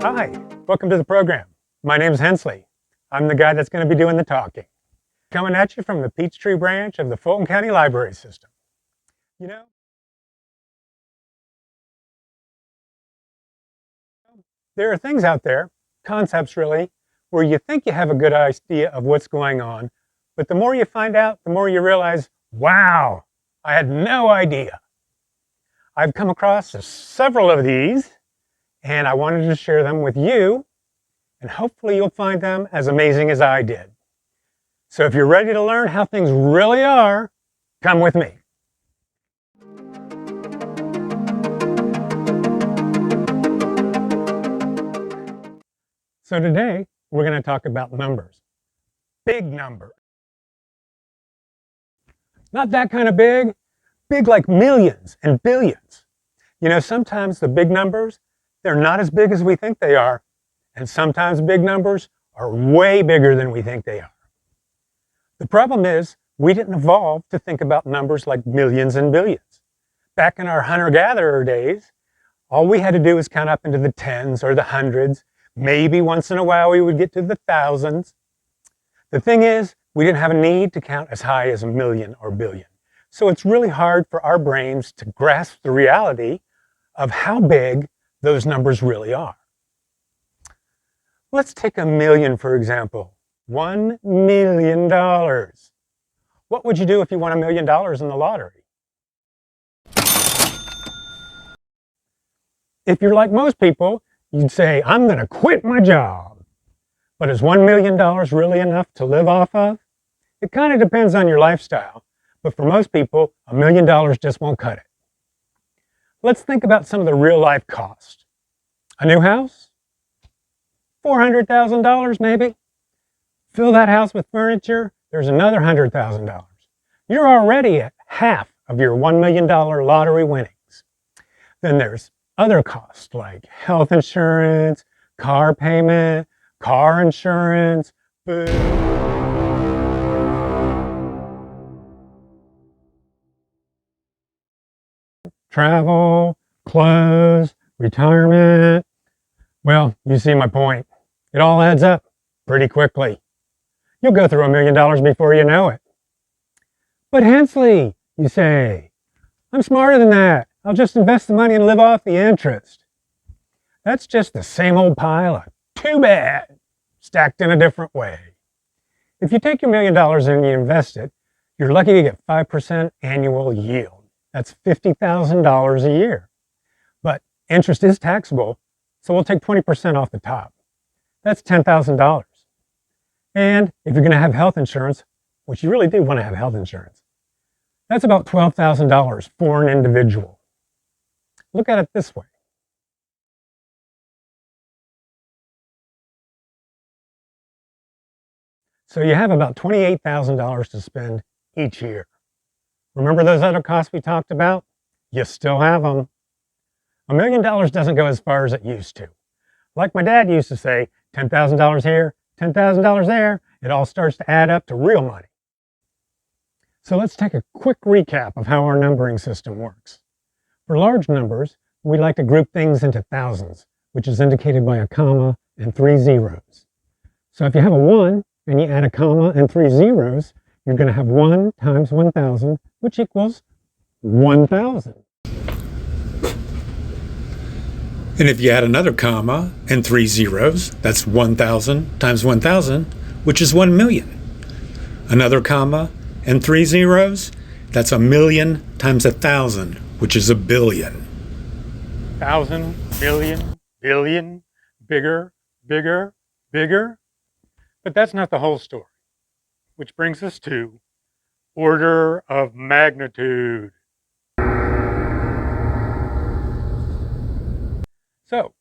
Hi, welcome to the program. My name is Hensley. I'm the guy that's going to be doing the talking. Coming at you from the Peachtree branch of the Fulton County Library System. You know, there are things out there, concepts really, where you think you have a good idea of what's going on, but the more you find out, the more you realize, wow, I had no idea. I've come across several of these, and I wanted to share them with you, and hopefully you'll find them as amazing as I did. So if you're ready to learn how things really are, come with me. So today, we're going to talk about numbers. Big numbers. Not that kind of big, big like millions and billions. You know, sometimes the big numbers, they're not as big as we think they are. And sometimes big numbers are way bigger than we think they are. The problem is, we didn't evolve to think about numbers like millions and billions. Back in our hunter-gatherer days, all we had to do was count up into the tens or the hundreds. Maybe once in a while we would get to the thousands. The thing is, we didn't have a need to count as high as a million or billion. So it's really hard for our brains to grasp the reality of how big those numbers really are. Let's take a million, for example. $1 million. What would you do if you won $1 million in the lottery? If you're like most people, you'd say, I'm going to quit my job. But is $1 million really enough to live off of? It kind of depends on your lifestyle, but for most people, $1 million just won't cut it. Let's think about some of the real life costs. A new house? $400,000 maybe? Fill that house with furniture, there's another $100,000. You're already at half of your $1 million lottery winnings. Then there's other costs like health insurance, car payment, car insurance, food. Travel, clothes, retirement. Well, you see my point. It all adds up pretty quickly. You'll go through $1 million before you know it. But Hensley, you say, I'm smarter than that. I'll just invest the money and live off the interest. That's just the same old pile of too bad, stacked in a different way. If you take your $1 million and you invest it, you're lucky to get 5% annual yield. That's $50,000 a year. But interest is taxable, so we'll take 20% off the top. That's $10,000. And if you're going to have health insurance, which you really do want to have health insurance, that's about $12,000 for an individual. Look at it this way. So you have about $28,000 to spend each year. Remember those other costs we talked about? You still have them. $1 million doesn't go as far as it used to. Like my dad used to say, $10,000 here, $10,000 there, it all starts to add up to real money. So let's take a quick recap of how our numbering system works. For large numbers, we like to group things into thousands, which is indicated by a comma and 3 zeros. So if you have a 1 and you add a comma and 3 zeros, you're going to have 1 times 1,000, which equals 1,000. And if you add another comma and 3 zeros, that's 1,000 times 1,000, which is 1 million. Another comma and 3 zeros, that's 1,000,000 times 1,000, which is 1 billion. 1,000, million, billion, bigger, bigger, bigger. But that's not the whole story, which brings us to order of magnitude. So,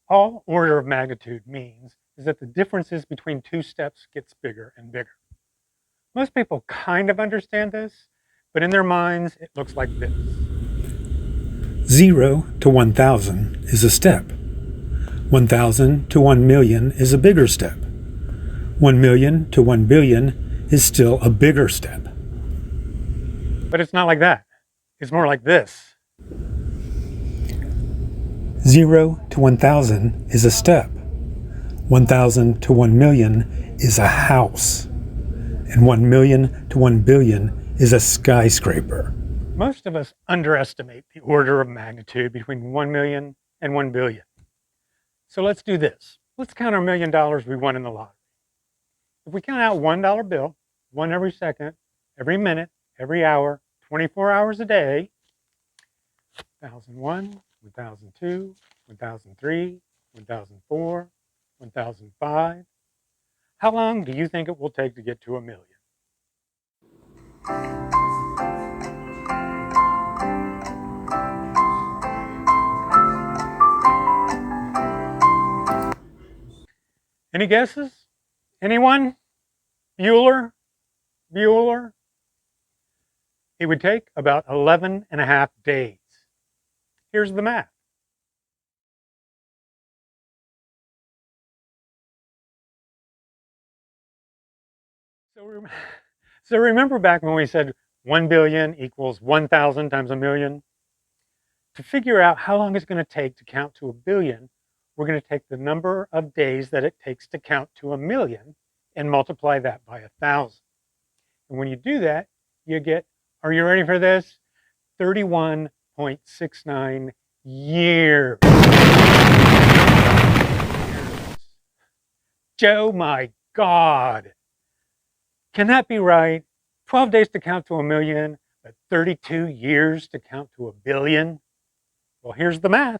all order of magnitude means is that the differences between two steps gets bigger and bigger. Most people kind of understand this, but in their minds it looks like this. 0 to 1,000 is a step. 1,000 to 1 million is a bigger step. 1 million to 1 billion is still a bigger step. But it's not like that. It's more like this. 0 to 1,000 is a step. 1,000 to 1 million is a house. And 1 million to 1 billion is a skyscraper. Most of us underestimate the order of magnitude between 1 million and 1 billion. So let's do this. Let's count our $1 million we won in the lottery. If we count out $1 bill, one every second, every minute, every hour, 24 hours a day, 1001, 1002, 1003, 1004, 1005. How long do you think it will take to get to 1 million? Any guesses? Anyone? Bueller? Bueller? It would take about 11 and a half days. Here's the math. So remember back when we said 1 billion equals 1,000 times a million? To figure out how long it's going to take to count to 1 billion, we're going to take the number of days that it takes to count to 1 million and multiply that by 1,000. And when you do that, you get, are you ready for this? 31.69 years. Joe, my God. Can that be right? 12 days to count to 1 million, but 32 years to count to 1 billion? Well, here's the math.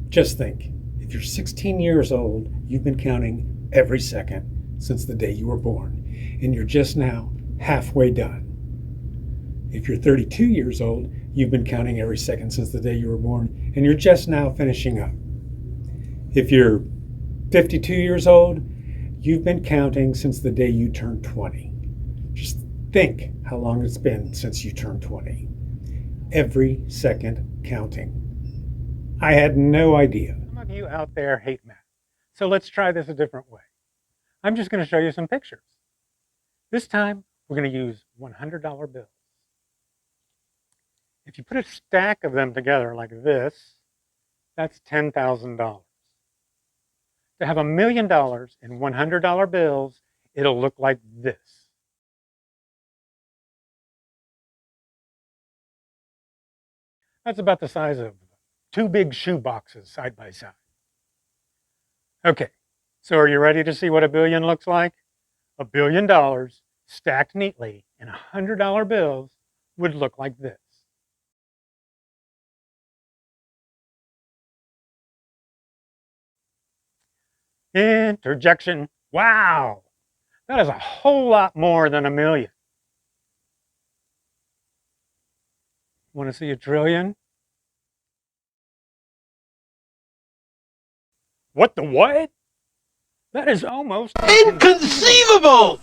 Just think, if you're 16 years old, you've been counting every second since the day you were born, and you're just now halfway done. If you're 32 years old, you've been counting every second since the day you were born, and you're just now finishing up. If you're 52 years old, you've been counting since the day you turned 20. Just think how long it's been since you turned 20. Every second counting. I had no idea. Some of you out there hate math. So let's try this a different way. I'm just going to show you some pictures. This time, we're going to use $100 bills. If you put a stack of them together like this, that's $10,000. To have $1 million in $100 bills, it'll look like this. That's about the size of 2 big shoe boxes side by side. Okay, so are you ready to see what 1 billion looks like? $1 billion stacked neatly in $100 bills would look like this. Interjection. Wow, that is a whole lot more than 1 million. Want to see a trillion? What the what? That is almost inconceivable!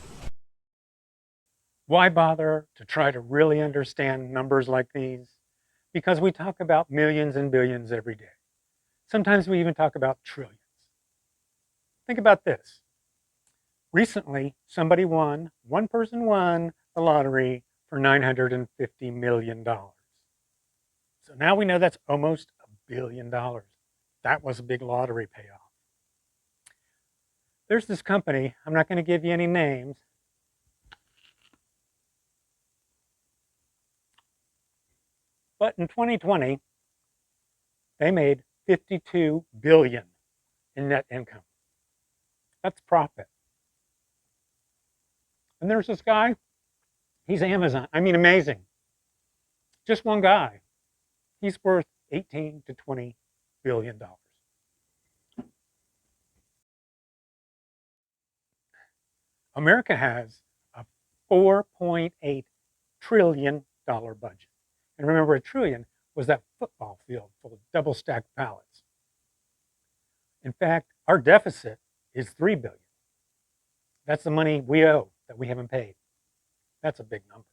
Why bother to try to really understand numbers like these? Because we talk about millions and billions every day. Sometimes we even talk about trillions. Think about this. Recently, one person won the lottery for $950 million. So now we know that's almost $1 billion. That was a big lottery payoff. There's this company, I'm not going to give you any names, but in 2020, they made $52 billion in net income. That's profit. And there's this guy, he's Amazon. I mean, amazing. Just one guy. He's worth 18 to 20 billion dollars. America has a $4.8 trillion budget. And remember, a trillion was that football field full of double-stacked pallets. In fact, our deficit is $3 billion. That's the money we owe that we haven't paid. That's a big number.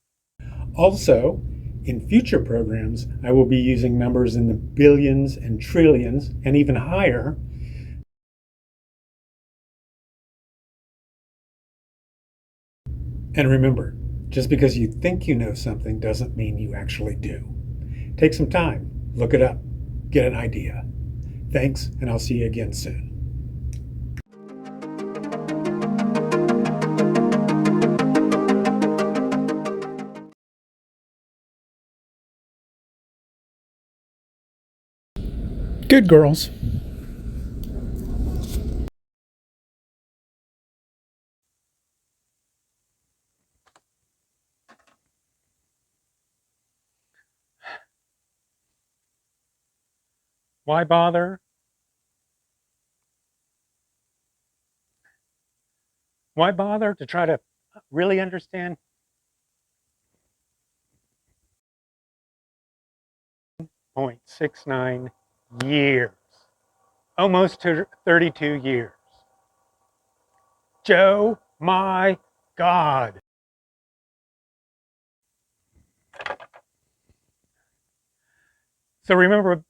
Also, in future programs, I will be using numbers in the billions and trillions and even higher. And remember, Just because you think you know something doesn't mean you actually do. Take some time, look it up, get an idea. Thanks, and I'll see you again soon. Good girls. Why bother? Why bother to try to really understand 0.69 years? Almost to 32 years. Joe, my God. So remember,